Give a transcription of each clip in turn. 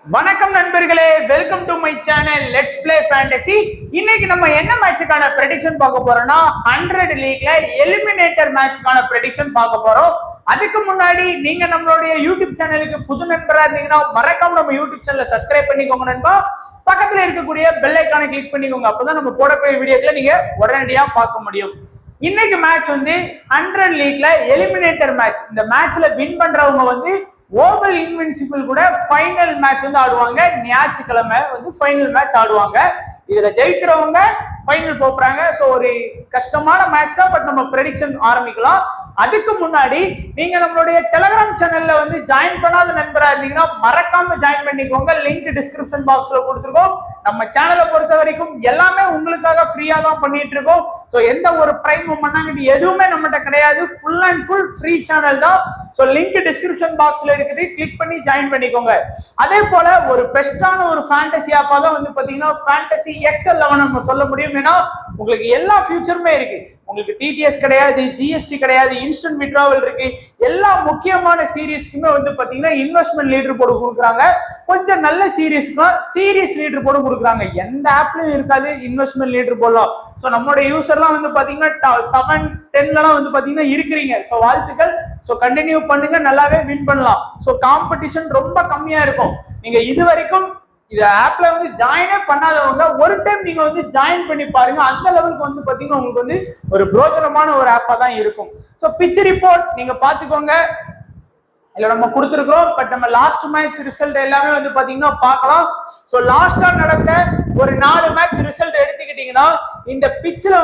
வணக்கம் நண்பர்களே, welcome to my channel let's play fantasy. இன்னைக்கு நம்ம என்ன மேட்சுக்கான ப்ரெடிக்ஷன் பார்க்க போறோம்னா 100 லீக்ல எலிமினேட்டர் மேட்சுக்கான ப்ரெடிக்ஷன் பார்க்க போறோம். அதுக்கு முன்னாடி நீங்க நம்மளுடைய யூடியூப் சேனலுக்கு புது நண்பரா இருந்தீங்கன்னா மறக்காம நம்ம யூடியூப் சேனலை சப்ஸ்கிரைப் பண்ணிக்கோங்க நண்பா. பக்கத்துல இருக்கக்கூடிய பெல் ஐகானை கிளிக் பண்ணிக்கோங்க. அப்பதான் நம்ம போடக்கூடிய வீடியோக்களை நீங்க உடனடியா பார்க்க முடியும். இன்னைக்கு மேட்ச் 100 லீக்ல எலிமினேட்டர் மேட்ச். இந்த மேட்ச்ல வின் பண்றவங்க ஓவல் இன்வின்சிபிள் கூட ஃபைனல் மேட்ச் ஆடுவாங்க. ஞாயிற்றுக்கிழமை ஃபைனல் மேட்ச் ஆடுவாங்க. இதுல ஜெயிக்கிறவங்க ஃபைனல் போறாங்க. சோ ஒரு கஷ்டமான மேட்ச் தான், பட் நம்ம ப்ரெடிக்ஷன் ஆரம்பிக்கலாம். அதுக்கு முன்னாடி நீங்க நம்மளுடைய டெலிகிராம் சேனல்ல ஜாயின் பண்ணாத நண்பரா இருந்தீங்கன்னா மறக்காம ஜாயின் பண்ணிக்கோங்க. லிங்க் டிஸ்கிரிப்ஷன் பாக்ஸ்ல கொடுத்துருக்கோம். நம்ம சேனலை பொறுத்த வரைக்கும் எல்லாமே உங்களுக்காக ஃப்ரீயா தான் பண்ணிட்டு இருக்கோம். சோ எந்த ஒரு பிரைம் பண்ணாங்கிட்டு எதுவுமே நம்மகிட்ட கிடையாது. Full and full free channel தான். சோ லிங்க் டிஸ்கிரிப்ஷன் பாக்ஸ்ல இருக்குது, கிளிக் பண்ணி ஜாயின் பண்ணிக்கோங்க. அதே போல ஒரு பெஸ்டான ஒரு ஃபேண்டசி ஆப்பா தான் பாத்தீங்கன்னா ஃபேண்டசி XL11 நம்ம சொல்ல முடியும். ஏன்னா உங்களுக்கு எல்லா ஃபியூச்சருமே இருக்கு. உங்களுக்கு டிடிஎஸ் கிடையாது, ஜிஎஸ்டி கிடையாது, இன்ஸ்டன்ட் வித்ட்ராவல் இருக்கு. எல்லா முக்கியமான சீரீஸ்க்குமே பாத்தீங்கன்னா இன்வெஸ்ட்மெண்ட் லீடர் போர்டு கொடுக்குறாங்க. கொஞ்சம் நல்ல சீரீஸ்க்குலாம் சீரீஸ் லீடர் போர்டு கொடுக்குறாங்க. எந்த ஆப்லயும் இருக்காது இன்வெஸ்ட்மெண்ட் லீடர் போர்டுலாம். ஸோ நம்மளுடைய யூசர்லாம் பாத்தீங்கன்னா 7, 10 பாத்தீங்கன்னா இருக்கிறீங்க. ஸோ வாழ்த்துக்கள். ஸோ கண்டினியூ பண்ணுங்க, நல்லாவே வின் பண்ணலாம். ஸோ காம்படிஷன் ரொம்ப கம்மியா இருக்கும். நீங்க இது வரைக்கும் இந்த ஆப்ல ஜாயினே பண்ணாதவங்க ஒரு டைம் நீங்க ஜாயின் பண்ணி பாருங்க. அந்த லெவலுக்கு பாத்தீங்கன்னா உங்களுக்கு ஒரு பிரோஜனமான ஒரு ஆப்பா தான் இருக்கும். சோ பிட்ச் ரிப்போர்ட் நீங்க பாத்துக்கோங்க, இல்ல நம்ம கொடுத்துருக்கோம். பட் நம்ம லாஸ்ட் மேட்ச் ரிசல்ட் எல்லாமே பாத்தீங்கன்னா பார்க்கலாம். சோ லாஸ்டா நடந்த ஒரு 4 மேட்ச் ரிசல்ட் எடுத்துக்கிட்டீங்கன்னா இந்த பிட்ச்ல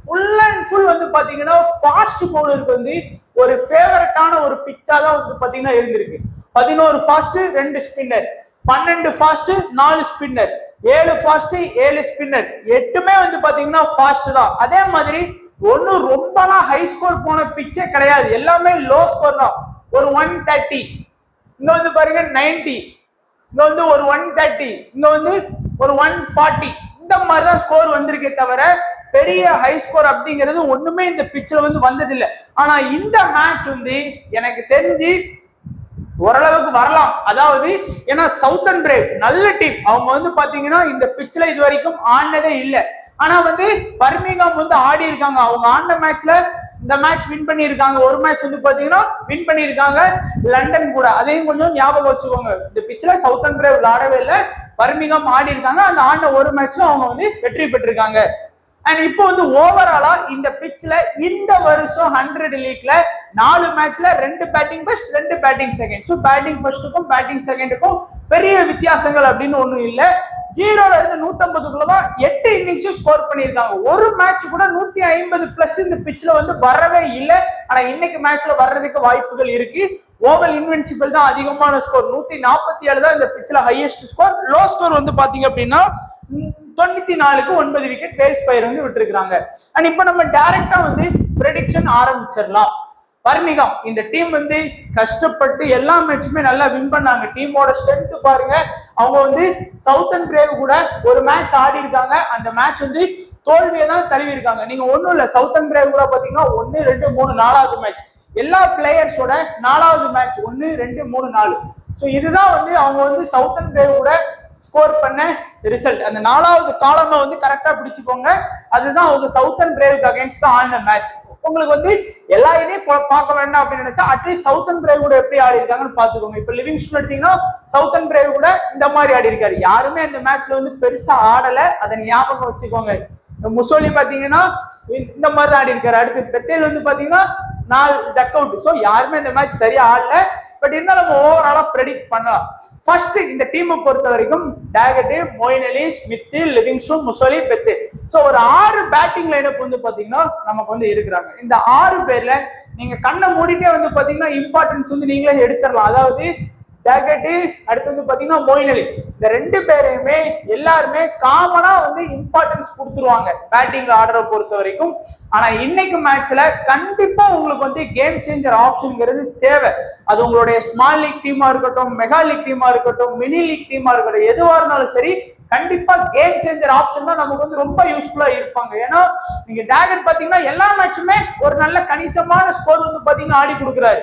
ஃபுல் அண்ட் ஃபுல் பாத்தீங்கன்னா ஃபாஸ்ட் பவுலருக்கு ஒரு ஃபேவரட்டான ஒரு பிட்சா தான் பாத்தீங்கன்னா இருந்திருக்கு. 11 fast 2 spinner, 12 fast 4 spinner, 7 fast 7 spinner, 8மே பாத்தீங்கன்னா ஃபாஸ்ட் தான். அதே மாதிரி ஒன்னும் ரொம்பலாம் ஹை ஸ்கோர் போன பிச்சே கிடையாது. எல்லாமே லோ ஸ்கோர் தான். ஒரு 130, இங்க பாருங்க 90, இங்க ஒரு 130, இங்க ஒரு 140, இந்த மாதிரிதான் ஸ்கோர் வந்திருக்கே தவிர பெரிய ஹை ஸ்கோர் அப்படிங்கிறது ஒண்ணுமே இந்த பிட்ச்ல வந்தது இல்லை. ஆனா இந்த மேட்ச் எனக்கு தெரிஞ்சு ஓரளவுக்கு வரலாம். அதாவது ஏன்னா சவுத்தர்ன் பிரேவ் நல்ல டீம். அவங்க பாத்தீங்கன்னா இந்த பிட்ச்ல இது வரைக்கும் ஆடினதே இல்லை. ஆனா பர்மிங்ஹாம் ஆடி இருக்காங்க. அவங்க ஆடின மேட்ச்ல இந்த மேட்ச் வின் பண்ணியிருக்காங்க. ஒரு மேட்ச் பாத்தீங்கன்னா வின் பண்ணியிருக்காங்க லண்டன் கூட. அதையும் கொஞ்சம் ஞாபகம் வச்சுக்கோங்க. இந்த பிட்ச்ல சவுத்தர்ன் பிரேவ் விளையாடவே இல்லை, பர்மிங்ஹாம் ஆடி இருக்காங்க. அந்த ஆடின ஒரு மேட்சும் அவங்க வெற்றி பெற்றிருக்காங்க. அண்ட் இப்போ ஓவராலா இந்த பிட்ச்ல இந்த வருஷம் 100 லீக்ல 4 மேட்ச்ல 2 batting first 2 batting second. So batting ஃபர்ஸ்டுக்கும் பேட்டிங் செகண்டுக்கும் பெரிய வித்தியாசங்கள் அப்படின்னு ஒண்ணும் இல்லை. 0ல இருந்து 150க்குள்ளதான் 8 இன்னிங்ஸும் ஸ்கோர் பண்ணியிருக்காங்க. ஒரு மேட்ச் கூட 150 பிளஸ் இந்த பிட்ச்ல வரவே இல்லை. ஆனா இன்னைக்கு மேட்ச்ல வர்றதுக்கு வாய்ப்புகள் இருக்கு. ஓவல் இன்வென்சிபிள் தான் அதிகமான ஸ்கோர். 147 தான் இந்த பிட்ச்ல ஹையஸ்ட் ஸ்கோர். லோ ஸ்கோர் பாத்தீங்க அப்படின்னா 94க்கு 9 விக்கெட் பேஸ் பயிர் விட்டுருக்காங்க. அண்ட் இப்ப நம்ம டைரக்டா ப்ரெடிக்ஷன் ஆரம்பிச்சிடலாம். பர்மிங்ஹாம் இந்த டீம் கஷ்டப்பட்டு எல்லா மேட்சுமே நல்லா வின் பண்ணாங்க. டீமோட ஸ்ட்ரென்த் பாருங்க. அவங்க சவுத்தர்ன் பிரேவ் கூட ஒரு மேட்ச் ஆடி இருக்காங்க. அந்த மேட்ச் தோல்வியை தான் தழுவி இருக்காங்க. நீங்க ஒண்ணும் இல்ல, சவுத்தர்ன் பிரேவ் கூட பாத்தீங்கன்னா 1, 2, 3 4வது மேட்ச் எல்லா பிளேயர்ஸோட 4வது மேட்ச் 1, 2, 3, 4. ஸோ இதுதான் அவங்க சவுத்தர்ன் பிரேவ் கூட ஸ்கோர் பண்ண ரிசல்ட். அந்த 4வது காலமை கரெக்டா பிடிச்சுக்கோங்க. அதுதான் அவங்க சவுத்தர்ன் பிரேவுக்கு அகைன்ஸ்ட் ஆன மேட்ச். உங்களுக்கு எல்லா இதையும் பார்க்க வேண்டாம் அப்படின்னு நினைச்சா அட்லீஸ்ட் சவுத்தர்ன் பிரேவ் கூட எப்படி ஆடி இருக்காங்கன்னு பாத்துக்கோங்க. இப்ப லிவிங்ஸ்டன் எடுத்தீங்கன்னா சவுத்தர்ன் பிரேவ் கூட இந்த மாதிரி ஆடி இருக்காரு. யாருமே அந்த மேட்ச்ல பெருசா ஆடல, அதை ஞாபகம் வச்சுக்கோங்க. முசோலி பாத்தீங்கன்னா இந்த மாதிரி தான் ஆடி இருக்காரு. அடுத்து பெத்தேல் பாத்தீங்கன்னா 4 டக் அவுட். ஸோ யாருமே இந்த மேட்ச் சரியா ஆடல. பட் இருந்தாலும் நம்ம ஓவராலா ப்ரெடிக்ட் பண்ணலாம். ஃபர்ஸ்ட் இந்த டீமை பொறுத்த வரைக்கும் டாகட், மொயின் அலி, ஸ்மித், லிவிங்ஸ்டன், முசோலி, பெத்தே. ஸோ ஒரு 6 பேட்டிங் லைனப் பாத்தீங்கன்னா நமக்கு இருக்கிறாங்க. இந்த 6 பேர்ல நீங்க கண்ணை மூடிட்டே பாத்தீங்கன்னா இம்பார்ட்டன்ஸ் நீங்களே எடுத்துடலாம். அதாவது டாகட், அடுத்து பாத்தீங்கன்னா மொயின் அலி, இந்த 2 பேரையுமே எல்லாருமே காமனா இம்பார்ட்டன்ஸ் கொடுத்துருவாங்க பேட்டிங்ல ஆர்டரை பொறுத்த வரைக்கும். ஆனா இன்னைக்கு மேட்ச்ல கண்டிப்பா உங்களுக்கு கேம் சேஞ்சர் ஆப்ஷன்ங்கிறது தேவை. அது உங்களுடைய ஸ்மால் லீக் டீமா இருக்கட்டும், மெகா லீக் டீமா இருக்கட்டும், மினி லீக் டீமா இருக்கட்டும், எதுவா இருந்தாலும் சரி கண்டிப்பா கேம் சேஞ்சர் ஆப்ஷன் தான் நமக்கு ரொம்ப யூஸ்ஃபுல்லா இருப்பாங்க. ஏன்னா நீங்க டாகட் பாத்தீங்கன்னா எல்லா மேட்சுமே ஒரு நல்ல கணிசமான ஸ்கோர் பாத்தீங்கன்னா ஆடி கொடுக்குறாரு.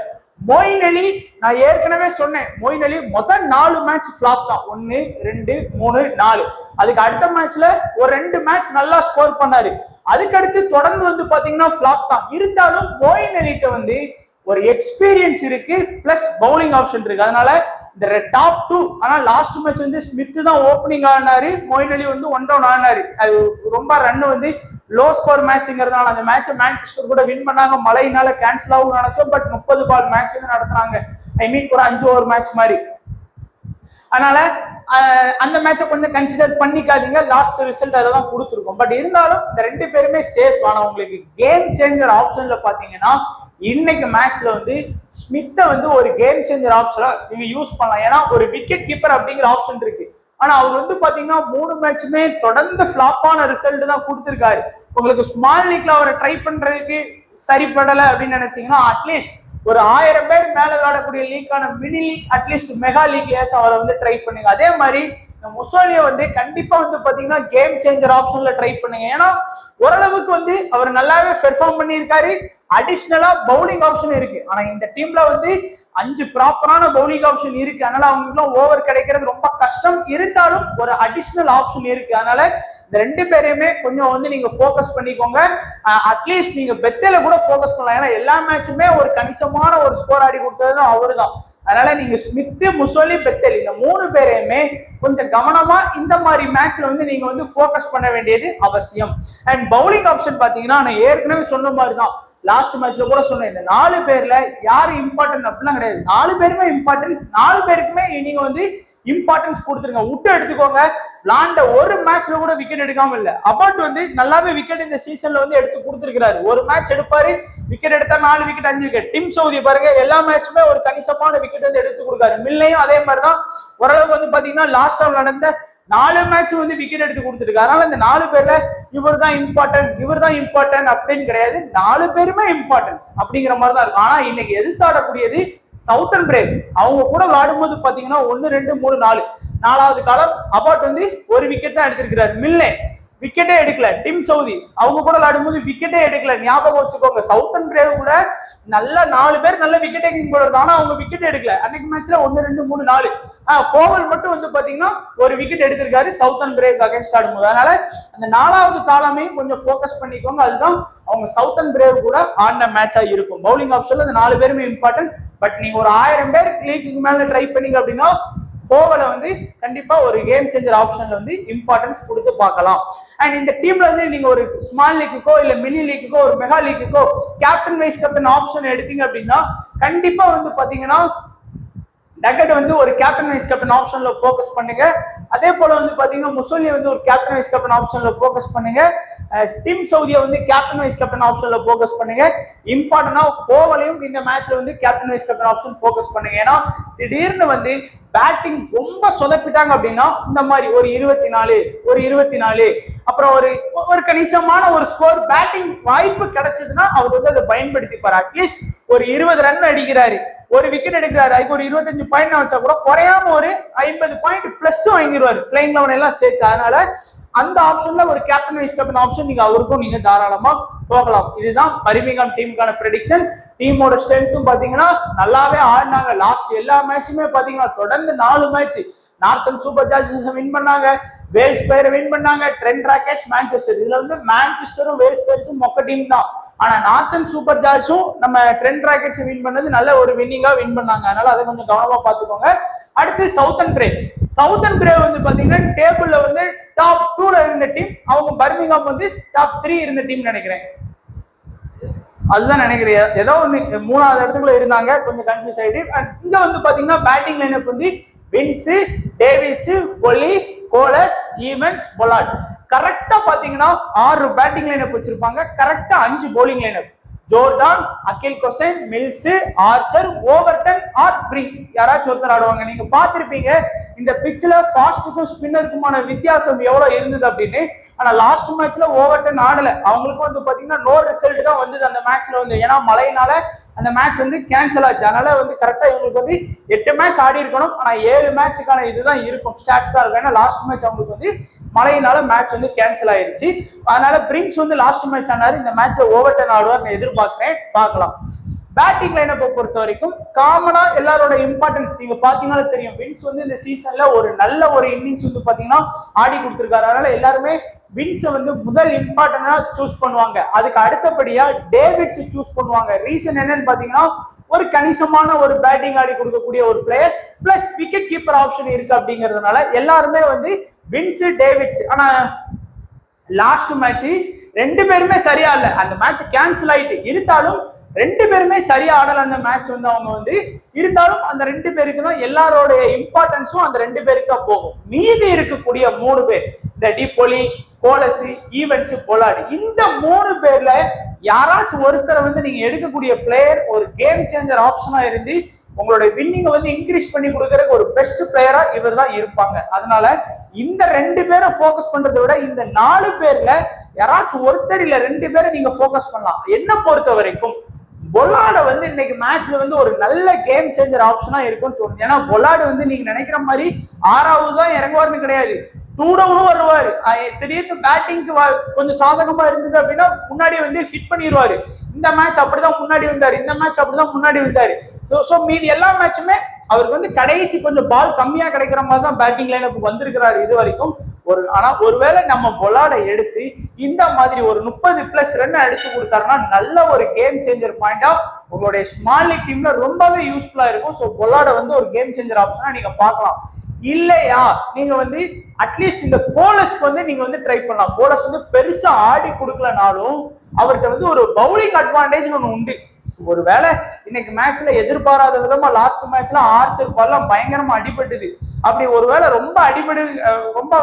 மொயின் அலி நான் ஏற்கனவே சொன்னேன், மொயின் அலி முதல் 4 மேட்ச் ஃபிளாப் தான். 1 2 3 4. அதுக்கு அடுத்த மேட்ச்ல ஒரு 2 மேட்ச் நல்லா ஸ்கோர் பண்ணாரு. அதுக்கடுத்து தொடர்ந்து வந்து பாத்தீங்கன்னா ஃபிளாப் தான். இருந்தாலும் மொயின் அலிட்ட வந்து ஒரு எக்ஸ்பீரியன்ஸ் இருக்கு, பிளஸ் பவுலிங் ஆப்ஷன் இருக்கு. அதனால இந்த டாப் 2. ஆனா லாஸ்ட் மேட்ச் வந்து ஸ்மித் தான் ஓப்பனிங் ஆனாரு, மொயின் அலி வந்து 1 டவுன் ஆனாரு. அது ரொம்ப ரன் வந்து லோ ஸ்கோர் மேட்ச்ங்கிறதுனால அந்த மேட்சை மான்செஸ்டர் கூட வின் பண்ணாங்க. மழையினால கேன்சல் ஆகும் நினைச்சோம், பட் 30 பால் மேட்ச் வந்து நடத்துறாங்க. ஐ மீன் ஒரு 5 ஓவர் மேட்ச் மாதிரி. அதனால அந்த மேட்சை கொஞ்சம் கன்சிடர் பண்ணிக்காதீங்க, லாஸ்ட் ரிசல்ட் அதெல்லாம் கொடுத்துருக்கோம். பட் இருந்தாலும் இந்த 2 பேருமே சேஃப். ஆனா உங்களுக்கு கேம் சேஞ்சர் ஆப்ஷன்ல பாத்தீங்கன்னா இன்னைக்கு மேட்ச்ல வந்து ஸ்மித்தை வந்து ஒரு கேம் சேஞ்சர் ஆப்ஷனா நீங்க யூஸ் பண்ணலாம். ஏன்னா ஒரு விக்கெட் கீப்பர் அப்படிங்கிற ஆப்ஷன் இருக்கு. ஆனா அவர் வந்து பாத்தீங்கன்னா 3 மேட்சுமே தொடர்ந்து ஃபிளாப்பான ரிசல்ட் தான் கொடுத்திருக்காரு. உங்களுக்கு ஸ்மால் லீக்ல அவரை ட்ரை பண்றதுக்கு சரிப்படலை அப்படின்னு நினைச்சீங்கன்னா அட்லீஸ்ட் ஒரு 1000 பேர் மேல விளையாடக்கூடிய லீக்கான மினி லீக், அட்லீஸ்ட் மெகா லீக்லயாச்சும் அவரை வந்து ட்ரை பண்ணுங்க. அதே மாதிரி முசோலியை வந்து கண்டிப்பா வந்து பாத்தீங்கன்னா கேம் சேஞ்சர் ஆப்ஷன்ல ட்ரை பண்ணுங்க. ஏன்னா ஓரளவுக்கு வந்து அவர் நல்லாவே பெர்ஃபார்ம் பண்ணியிருக்காரு. அடிஷ்னலா பவுலிங் ஆப்ஷன் இருக்கு. ஆனா இந்த டீம்ல வந்து 5 ப்ராப்பரான பவுலிங் ஆப்ஷன் இருக்கு. அதனால அவங்களுக்குலாம் ஓவர் கிடைக்கிறது ரொம்ப கஷ்டம். இருந்தாலும் ஒரு அடிஷ்னல் ஆப்ஷன் இருக்கு. அதனால இந்த 2 பேரையுமே கொஞ்சம் வந்து நீங்க ஃபோக்கஸ் பண்ணிக்கோங்க. அட்லீஸ்ட் நீங்க பெத்தேல கூட ஃபோக்கஸ் பண்ணலாம். ஏன்னா எல்லா மேட்சுமே ஒரு கணிசமான ஒரு ஸ்கோர் ஆடி கொடுத்தது அவரு தான். அதனால நீங்க ஸ்மித், முசோலி, பெத்தேல் இந்த 3 பேரையுமே கொஞ்சம் கவனமா இந்த மாதிரி மேட்ச்ல வந்து நீங்க வந்து ஃபோக்கஸ் பண்ண வேண்டியது அவசியம். அண்ட் பவுலிங் ஆப்ஷன் பாத்தீங்கன்னா நான் ஏற்கனவே சொன்ன மாதிரி தான், லாஸ்ட் மேட்ச்ல கூட சொன்னேன், இந்த 4 பேர்ல யாரு இம்பார்ட்டன்ட் அப்படிலாம் கிடையாது. 4 பேருமே இம்பார்ட்டன்ஸ். 4 பேருக்குமே நீங்க வந்து இம்பார்ட்டன்ஸ் கொடுத்துருங்க. விட்டு எடுத்துக்கோங்க. விளாண்ட ஒரு மேட்ச்ல கூட விக்கெட் எடுக்காம இல்ல. அபார்ட் வந்து நல்லாவே விக்கெட் இந்த சீசன்ல வந்து எடுத்து கொடுத்துருக்காரு. ஒரு மேட்ச் எடுப்பாரு, விக்கெட் எடுத்தா 4 விக்கெட் 5 விக்கெட். டிம் சவுதி பாருங்க, எல்லா மேட்சுமே ஒரு கணிசமான விக்கெட் வந்து எடுத்து கொடுக்காரு. மில்லையும் அதே மாதிரிதான் ஓரளவுக்கு வந்து பாத்தீங்கன்னா லாஸ்ட் நடந்த 4 மேட்ச் வந்து விக்கெட் எடுத்து கொடுத்துருக்கு. அதனால இந்த 4 பேர்ல இவர் தான் இம்பார்ட்டன்ட் அப்படின்னு கிடையாது. 4 பேருமே இம்பார்ட்டன்ஸ் அப்படிங்கிற மாதிரி தான் இருக்கும். ஆனா இன்னைக்கு எதிர்த்தாடக்கூடியது சவுத்தர்ன் பிரேவ். அவங்க கூட விளையாடும்போது பாத்தீங்கன்னா 1 2 3 4 4வது காலம் அபார்ட் வந்து ஒரு விக்கெட் தான் எடுத்திருக்கிறாரு. மில்லே விக்கெட்டே எடுக்கல. டிம் சவுதி அவங்க கூட விளையாடும்போது விக்கெட்டே எடுக்கல. ஞாபகம் வச்சுக்கோங்க, சவுத்தர்ன் பிரேவ் கூட நல்ல 4 பேர் நல்ல விக்கெட் டேக்கிங் போடுறது. ஆனா அவங்க விக்கெட் எடுக்கல. அன்னைக்கு மேட்ச்ல 1 2 3 4 கோவல் மட்டும் வந்து பாத்தீங்கன்னா ஒரு விக்கெட் எடுத்திருக்காரு சவுத்தர்ன் பிரேவ் அகைன்ஸ்ட் ஆடும்போது. அதனால அந்த 4வது காலமே கொஞ்சம் ஃபோக்கஸ் பண்ணிக்கோங்க. அதுதான் அவங்க சவுத்தர்ன் பிரேவ் கூட ஆடின மேட்சா இருக்கும். பவுலிங் ஆப்ஷன்ல அந்த 4 பேருமே இம்பார்ட்டன்ட். பட் நீங்க ஒரு 1000 பேர் லீக்கு மேல ட்ரை பண்ணீங்க அப்படின்னா கோவலை வந்து கண்டிப்பா ஒரு கேம் சேஞ்சர் ஆப்ஷன்ல வந்து இம்பார்ட்டன்ஸ் கொடுத்து பார்க்கலாம். அண்ட் இந்த டீம்ல வந்து நீங்க ஒரு ஸ்மால் லீக்குக்கோ இல்ல மினி லீக்குக்கோ ஒரு மெகா லீக்குக்கோ கேப்டன் வைஸ் கேப்டன் ஆப்ஷன் எடுத்தீங்க அப்படின்னா கண்டிப்பா வந்து பாத்தீங்கன்னா டக்கெட் வந்து ஒரு கேப்டன் வைஸ் கேப்டன் ஆப்ஷன்ல ஃபோக்கஸ் பண்ணுங்க. அதே போல வந்து பாத்தீங்கன்னா முசோலியை வந்து ஒரு கேப்டன் வைஸ் கேப்டன் ஆப்ஷன்ல ஃபோக்கஸ் பண்ணுங்க. டிம் சவுதியை வந்து கேப்டன் வைஸ் கேப்டன் ஆப்ஷன்ல ஃபோக்கஸ் பண்ணுங்க. இம்பார்ட்டன்டா கோவலையும் இந்த மேட்ச்ல வந்து captain vice captain option focus பண்ணுங்க. ஏன்னா திடீர்னு வந்து பேட்டிங் ரொம்ப சொதப்பிட்டாங்க அப்படின்னா இந்த மாதிரி ஒரு 24 அப்புறம் ஒரு கணிசமான ஒரு ஸ்கோர் பேட்டிங் வாய்ப்பு கிடைச்சதுன்னா அவர் வந்து அதை பயன்படுத்திப்பாரு. அட்லீஸ்ட் ஒரு 20 ரன் அடிக்கிறாரு, ஒரு விக்கெட் எடுக்கிறாரு, அதுக்கு ஒரு 25 பாயிண்ட் வச்சா கூட குறையாம ஒரு 50 பாயிண்ட் பிளஸ் வாங்கிடுவாரு பிளேயிங் லெவன் எல்லாம் சேர்த்து. அதனால அந்த ஆப்ஷன்ல ஒரு கேப்டன் வைஸ் கேப்டன் ஆப்ஷன் நீங்க அவருக்கும் நீங்க தாராளமா போகலாம். இதுதான் பர்மிங்ஹாம் டீமுக்கான ப்ரெடிக்ஷன். டீமோட ஸ்ட்ரென்த்தும் பாத்தீங்கன்னா நல்லாவே ஆடினாங்க. லாஸ்ட் எல்லா மேட்சுமே பாத்தீங்கன்னா தொடர்ந்து 4 match Northern Superchargers win பண்ணாங்க, வேல்ஸ் பிளேயரை வின் பண்ணாங்க, ட்ரெண்ட் ராக்கெட்ஸ், மான்செஸ்டர். இதுல வந்து மான்செஸ்டரும் வேல்ஸ் பிளேயர்ஸும் மொக்க டீம் தான். ஆனா நார்த்தன் சூப்பர் ஜார்ஜும் நம்ம ட்ரெண்ட் ராக்கெட்ஸ் வின் பண்ணது நல்ல ஒரு வின்னிங்கா வின் பண்ணாங்க. அதனால அதை கொஞ்சம் கவனமா பாத்துக்கோங்க. அடுத்து சவுத்தர்ன் பிரேவ் வந்து பாத்தீங்கன்னா டேபிள்ல வந்து டாப் 2ல இருந்த டீம். அவங்க பர்மிங்ஹாம் வந்து டாப் 3 இருந்த டீம் நினைக்கிறேன். அதுதான் நினைக்கிறேன். ஏதோ ஒன்று 3வது இடத்துக்குள்ள இருந்தாங்க. கொஞ்சம் கன்ஃபியூஸ் ஆயிட்டு. இங்க வந்து பாத்தீங்கன்னா பேட்டிங் லைனப் வந்து வின்ஸ், டேவிஸ், பொலி, கோலஸ், ஈவன்ஸ், பொலாட். கரெக்டா பாத்தீங்கன்னா 6 பேட்டிங் லைனப் வச்சிருப்பாங்க. கரெக்டா 5 bowling lineup. Jordan, Akeal Hosein, Mills, Archer, Overton or பிரிங்ஸ் யாராச்சும் ஒருத்தர் ஆடுவாங்க. நீங்க பாத்திருப்பீங்க இந்த பிட்ச்ல ஃபாஸ்ட்டுக்கும் ஸ்பின்னருக்குமான வித்தியாசம் எவ்வளவு இருந்தது அப்படின்னு. ஆனா லாஸ்ட் மேட்ச்ல ஓவர்டன் ஆடல. அவங்களுக்கும் வந்து பாத்தீங்கன்னா நோ ரிசல்ட் தான் வந்தது அந்த மேட்ச்ல வந்து. ஏன்னா மழையினால அந்த மேட்ச் வந்து கேன்சல் ஆச்சு. அதனால வந்து கரெக்டா இவங்களுக்கு வந்து 8 மேட்ச் ஆடி இருக்கணும். ஆனா 7 மேட்சுக்கான இதுதான் இருக்கும், ஸ்டாட்ஸ் தான் இருக்கும். ஏன்னா லாஸ்ட் மேட்ச் அவங்களுக்கு வந்து மழையினால மேட்ச் வந்து கேன்சல் ஆயிருச்சு. அதனால பிரிங்ஸ் வந்து லாஸ்ட் மேட்ச் ஆனாரு. இந்த மேட்ச்ல ஓவர்டன் ஆடுவார் நான் எதிர்பார்க்கிறேன், பார்க்கலாம். பேட்டிங் லைனப்பை பொறுத்த வரைக்கும் காமனா எல்லாரோட இம்பார்ட்டன்ஸ் நீங்க பாத்தீங்கன்னா தெரியும். வின்ஸ் வந்து இந்த சீசன்ல ஒரு நல்ல ஒரு இன்னிங்ஸ் வந்து பாத்தீங்கன்னா ஆடி கொடுத்திருக்காரு. அதனால எல்லாருமே வின்ஸ் வந்து முதல் இம்பார்ட்டன்டா சூஸ் பண்ணுவாங்க. அதுக்கு அடுத்தபடியா டேவிட்ஸ் சூஸ் பண்ணுவாங்க. ரீசன் என்னன்னு பாத்தீங்கன்னா ஒரு கணிசமான ஒரு பேட்டிங் ஆடி கொடுக்கக்கூடிய ஒரு player plus wicket keeper option இருக்கு அப்படிங்கிறதுனால எல்லாருமே வந்து வின்ஸ் டேவிட்ஸ். ஆனா லாஸ்ட் மேட்ச் ரெண்டு பேருமே சரியா இல்ல, அந்த மேட்ச் கேன்சல் ஆயிட்டு இருந்தாலும் ரெண்டு பேருமே சரியா ஆடல அந்த மேட்ச் வந்து அவங்க வந்து இருந்தாலும் அந்த ரெண்டு பேருக்கு தான் எல்லாரோட இம்பார்ட்டன்ஸும் அந்த ரெண்டு பேருக்கு தான் போகும். மீதி இருக்கக்கூடிய 3 பேர் இந்த டிபோலி, கோலசி, ஈவன்ஸ், பொலார்டு இந்த 3 பேர்ல யாராச்சும் ஒருத்தரை வந்து நீங்க எடுக்கக்கூடிய பிளேயர் ஒரு கேம் சேஞ்சர் ஆப்ஷனா இருந்து உங்களுடைய வின்னிங்கை வந்து இன்க்ரீஸ் பண்ணி கொடுக்கறதுக்கு ஒரு பெஸ்ட் பிளேயரா இவர் தான் இருப்பாங்க. அதனால இந்த 2 பேரை போக்கஸ் பண்றதை விட இந்த 4 பேர்ல யாராச்சும் ஒருத்தர் இல்ல 2 பேரை நீங்க போக்கஸ் பண்ணலாம். என்ன பொறுத்த வரைக்கும் பொலார்டு வந்து இன்னைக்கு மேட்ச்ல வந்து ஒரு நல்ல கேம் சேஞ்சர் ஆப்ஷனா இருக்கும்னு தோணுது. ஏன்னா பொலார்டு வந்து நீங்க நினைக்கிற மாதிரி 6வது தான் இறங்குவார்னு கிடையாது, 2 டவுனும் வருவாரு. திடீர்னு பேட்டிங்க்கு கொஞ்சம் சாதகமா இருந்தது அப்படின்னா முன்னாடி வந்து ஹிட் பண்ணிடுவாரு. இந்த மேட்ச் அப்படிதான் முன்னாடி வந்தாரு, இந்த மேட்ச் அப்படிதான் முன்னாடி வந்தாரு. சோ மீதி எல்லா மேட்சுமே அவருக்கு வந்து கடைசி கொஞ்சம் பால் கம்மியா கிடைக்கிற மாதிரி தான் பேட்டிங் லைனப்புக்கு வந்திருக்கிறாரு இது வரைக்கும். ஆனா ஒருவேளை நம்ம பொலார்டை எடுத்து இந்த மாதிரி ஒரு 30+ ரன் அடிச்சு கொடுத்தாருன்னா நல்ல ஒரு கேம் சேஞ்சர் பாயிண்டா உங்களுடைய ஸ்மால் லீக் டீம்ல ரொம்பவே யூஸ்ஃபுல்லா இருக்கும். ஸோ பொலார்டை வந்து ஒரு கேம் சேஞ்சர் ஆப்ஷனா நீங்க பார்க்கலாம். இல்லையா நீங்க வந்து அட்லீஸ்ட் இந்த கோலஸ்க்கு வந்து நீங்க வந்து ட்ரை பண்ணலாம். கோலஸ் வந்து பெருசா ஆடி கொடுக்கலனாலும் அவர்கிட்ட வந்து ஒரு பவுலிங் அட்வான்டேஜ் ஒன்று உண்டு. ஒருவேளை இன்னைக்கு மேட்ச்ல எதிர்பாராத விதமா லாஸ்ட் மேட்ச்ல ஆர்ச்சர் பால்லாம் பயங்கரமா அடிபட்டுது. அப்படி ஒருவேளை ரொம்ப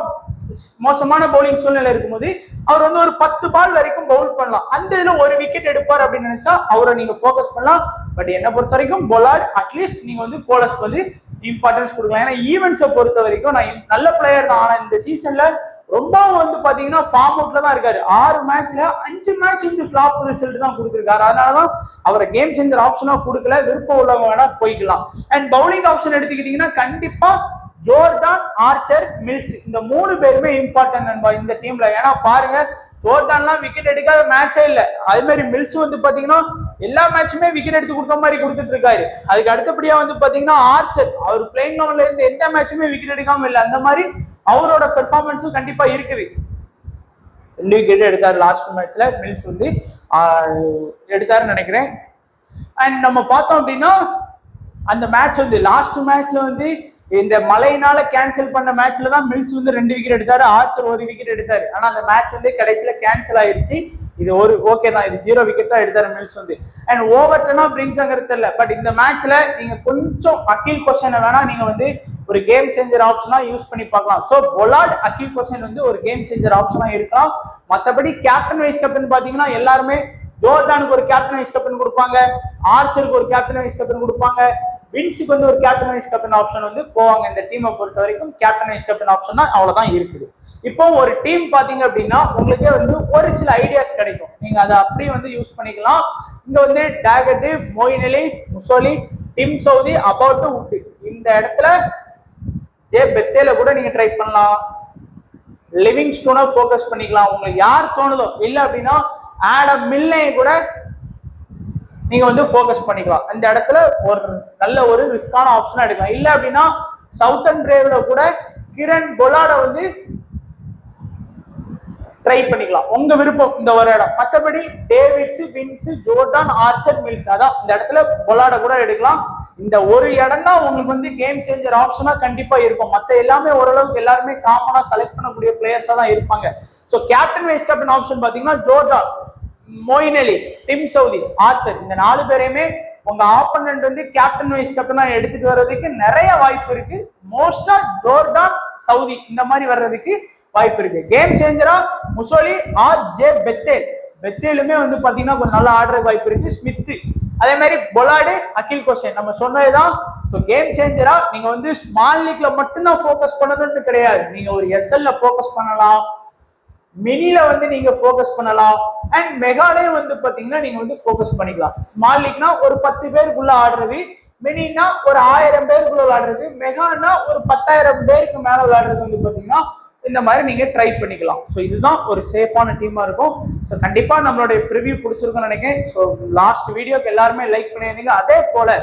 மோசமான பவுலிங் சூழ்நிலை இருக்கும்போது அவர் வந்து ஒரு 10 பால் வரைக்கும் பவுல் பண்ணலாம். அந்த இதுல ஒரு விக்கெட் எடுப்பார் அப்படின்னு நினைச்சா அவரை நீங்க போக்கஸ் பண்ணலாம். பட் என்ன பொறுத்த வரைக்கும் பொலார்டு அட்லீஸ்ட் நீங்க வந்து கோலஸ்க்கு வந்து இம்பார்ட்டன்ஸ் கொடுக்கலாம். ஏன்னா ஈவென்ட்ஸை பொறுத்த வரைக்கும் நான் நல்ல பிளேயர் தான். ஆனா இந்த சீசன்ல ரொம்ப வந்து பாத்தீங்கன்னா ஃபார்ம் அவுட்ல தான் இருக்காரு. 6 மேட்ச்ல 5 மேட்ச் வந்து ஃபிளாப் ரிசல்ட் தான் கொடுத்திருக்காரு. அதனாலதான் அவரை கேம் சேஞ்சர் ஆப்ஷனா கொடுக்கல. விருப்பம் உள்ளவங்க வேணா போய்க்கலாம். அண்ட் பவுலிங் ஆப்ஷன் எடுத்துக்கிட்டீங்கன்னா கண்டிப்பா ஜோர்டான், ஆர்ச்சர், மில்ஸ் இந்த 3 பேருமே இம்பார்ட்டன்ட் நண்பா இந்த டீம்ல. ஏன்னா பாருங்க ஜோர்டான்லாம் விக்கெட் எடுக்காத மேட்சே இல்ல. அதே மாதிரி மில்ஸ் வந்து பாத்தீங்கன்னா எல்லா மேட்சுமே விக்கெட் எடுத்து கொடுத்த மாதிரி கொடுத்துட்டு இருக்காரு. அதுக்கு அடுத்தபடியா வந்து பாத்தீங்கன்னா ஆர்ச்சர் அவர் பிளேயிங் லெவன்ல இருந்து எந்த மேட்சுமே விக்கெட் எடுக்காம இல்லை. அந்த மாதிரி அவரோட பெர்ஃபார்மன்ஸும் கண்டிப்பா இருக்குது. 2 விக்கெட் எடுத்தாரு லாஸ்ட் மேட்ச்ல, மில்ஸ் வந்து எடுத்தாருன்னு நினைக்கிறேன். அண்ட் நம்ம பார்த்தோம் அப்படின்னா அந்த மேட்ச் வந்து லாஸ்ட் மேட்ச்ல வந்து இந்த மழையினால கேன்சல் பண்ண மேட்ச்ல தான் மில்ஸ் வந்து 2 விக்கெட் எடுத்தாரு, ஆர்ச்சர் 1 விக்கெட் எடுத்தாரு. ஆனா அந்த மேட்ச் வந்து கடைசியில கேன்சல் ஆயிருச்சு. இது ஒரு ஓகே தான், இது 0 விக்கெட் தான் எடுத்தாரு மில்ஸ் வந்து. அண்ட் ஓவர்டனா பிரிங்ஸ்ங்கிறது தெரியல. பட் இந்த மேட்ச்ல நீங்க கொஞ்சம் அகில் கொஸ்டினை வேணா நீங்க வந்து ஒரு கேம் சேஞ்சர் ஆப்ஷனா யூஸ் பண்ணி பார்க்கலாம். சோ பொலார்டு, அகில் கொஸ்டின் வந்து ஒரு கேம் சேஞ்சர் ஆப்ஷனா இருக்கலாம். மற்றபடி கேப்டன் வைஸ் கேப்டன் பாத்தீங்கன்னா எல்லாருமே ஜோர்டானுக்கு ஒரு கேப்டன் வைஸ் கேப்டன் கொடுப்பாங்க, ஆர்ச்சருக்கு ஒரு கேப்டன் வைஸ் கேப்டன் கொடுப்பாங்க, வின்ஸுக்கு வந்து ஒரு கேப்டன் வைஸ் கேப்டன் ஆப்ஷன் வந்து போவாங்க. இந்த டீமை பொறுத்த வரைக்கும் கேப்டன் வைஸ் கேப்டன் ஆப்ஷன் தான் அவ்வளவுதான் இருக்குது. இப்போ ஒரு டீம் பாத்தீங்க அப்படின்னா உங்களுக்கே வந்து ஒரு சில ஐடியாஸ் கிடைக்கும். நீங்க அதை அப்படியே வந்து யூஸ் பண்ணிக்கலாம். இங்க வந்து டாகட், மொயின் அலி, முசோலி, டிம் சவுதி, அபவுட் உட் இந்த இடத்துல ஜே பெத்தேல கூட நீங்க ட்ரை பண்ணலாம். லிவிங்ஸ்டோனை ஃபோக்கஸ் பண்ணிக்கலாம். உங்களுக்கு யார் தோணுதோ. இல்லை அப்படின்னா ஆடம் மில்லே கூட நீங்க வந்து ஃபோக்கஸ் பண்ணிக்கலாம். இந்த இடத்துல ஒரு நல்ல ஒரு ரிஸ்கான ஆப்ஷனா எடுக்கலாம். இல்லை அப்படின்னா சவுத்தன் பிரேவ்ல கூட கிரண் பொலார்டை வந்து ட்ரை பண்ணிக்கலாம். உங்க விருப்பம் இந்த ஒரு இடம். மற்றபடி Davids, Vince, Jordan, Archer, Mills அதான் இந்த இடத்துல பொலார்டை கூட எடுக்கலாம். இந்த ஒரு இடம் தான் உங்களுக்கு வந்து கேம் சேஞ்சர் ஆப்ஷனா கண்டிப்பா இருக்கும். மற்ற எல்லாமே ஓரளவுக்கு எல்லாருமே காமனா செலக்ட் பண்ணக்கூடிய பிளேயர்ஸா தான் இருப்பாங்க. So captain vice captain option பாத்தீங்கன்னா ஜோர்டான், மொயின் அலி, டிம் சவுதி, ஆர்ச்சர் இந்த 4 பேரையுமே உங்க ஆப்போனன்ட் வந்து கேப்டன் வைஸ் கேப்டனா எடுத்துட்டு வர்றதுக்கு நிறைய வாய்ப்பு இருக்கு. மோஸ்டா ஜோர்டான், சவுதி இந்த மாதிரி வர்றதுக்கு வாய்ப்பு இருக்கு. கேம் சேஞ்சரா முசோலி ஆர் ஜே பெத்தேலுமே வந்து பாத்தீங்கன்னா கொஞ்சம் நல்லா ஆடுறதுக்கு வாய்ப்பு இருக்கு. ஸ்மித் அதே மாதிரி பொலார்டு, அகில் கொஸ்டின் நம்ம சொன்னதுதான். ஸோ கேம் சேஞ்சரா நீங்க வந்து ஸ்மால் லீக்ல மட்டும்தான் ஃபோக்கஸ் பண்ணணும்னு கிடையாது. நீங்க ஒரு எஸ்எல்ல ஃபோக்கஸ் பண்ணலாம், மினில வந்து நீங்க ஃபோக்கஸ் பண்ணலாம், அண்ட் மெகாலையும் வந்து பாத்தீங்கன்னா நீங்க வந்து ஃபோக்கஸ் பண்ணிக்கலாம். ஸ்மால் லீக்னா ஒரு 10 பேருக்குள்ள ஆடுறது, மினினா ஒரு 1000 பேருக்குள்ள விளையாடுறது, மெகானா ஒரு 10,000 பேருக்கு மேல விளையாடுறது வந்து பாத்தீங்கன்னா இந்த மாதிரி நீங்க ட்ரை பண்ணிக்கலாம். ஸோ இதுதான் ஒரு சேஃபான டீமா இருக்கும். ஸோ கண்டிப்பா நம்மளுடைய ப்ரிவியூ பிடிச்சிருக்கும்னு நினைக்கிறேன். ஸோ லாஸ்ட் வீடியோக்கு எல்லாருமே லைக் பண்ணியிருந்தீங்க. அதே போல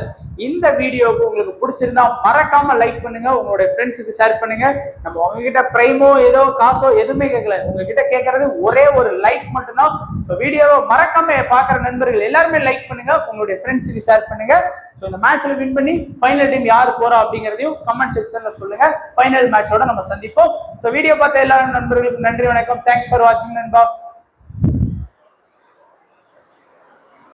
இந்த வீடியோவுக்கு உங்களுக்கு பிடிச்சிருந்தா மறக்காம லைக் பண்ணுங்க, உங்களுடைய ஃப்ரெண்ட்ஸுக்கு ஷேர் பண்ணுங்க. நம்ம உங்ககிட்ட பிரைமோ ஏதோ காசோ எதுவுமே கேட்கல, உங்ககிட்ட கேட்கறது ஒரே ஒரு லைக் மட்டும்தான். ஸோ வீடியோவை மறக்காம பார்க்குற நண்பர்கள் எல்லாருமே லைக் பண்ணுங்க, உங்களுடைய ஃப்ரெண்ட்ஸுக்கு ஷேர் பண்ணுங்க. ஸோ இந்த மேட்ச்ல வின் பண்ணி ஃபைனல் டீம் யாரு போறா அப்படிங்கிறதையும் கமெண்ட் செக்ஷன்ல சொல்லுங்க. ஃபைனல் மேட்சோட நம்ம சந்திப்போம். ஸோ வீடியோ பார்த்த எல்லா நண்பர்களுக்கும் நன்றி, வணக்கம். தேங்க்ஸ் ஃபார் வாட்சிங் நண்பா.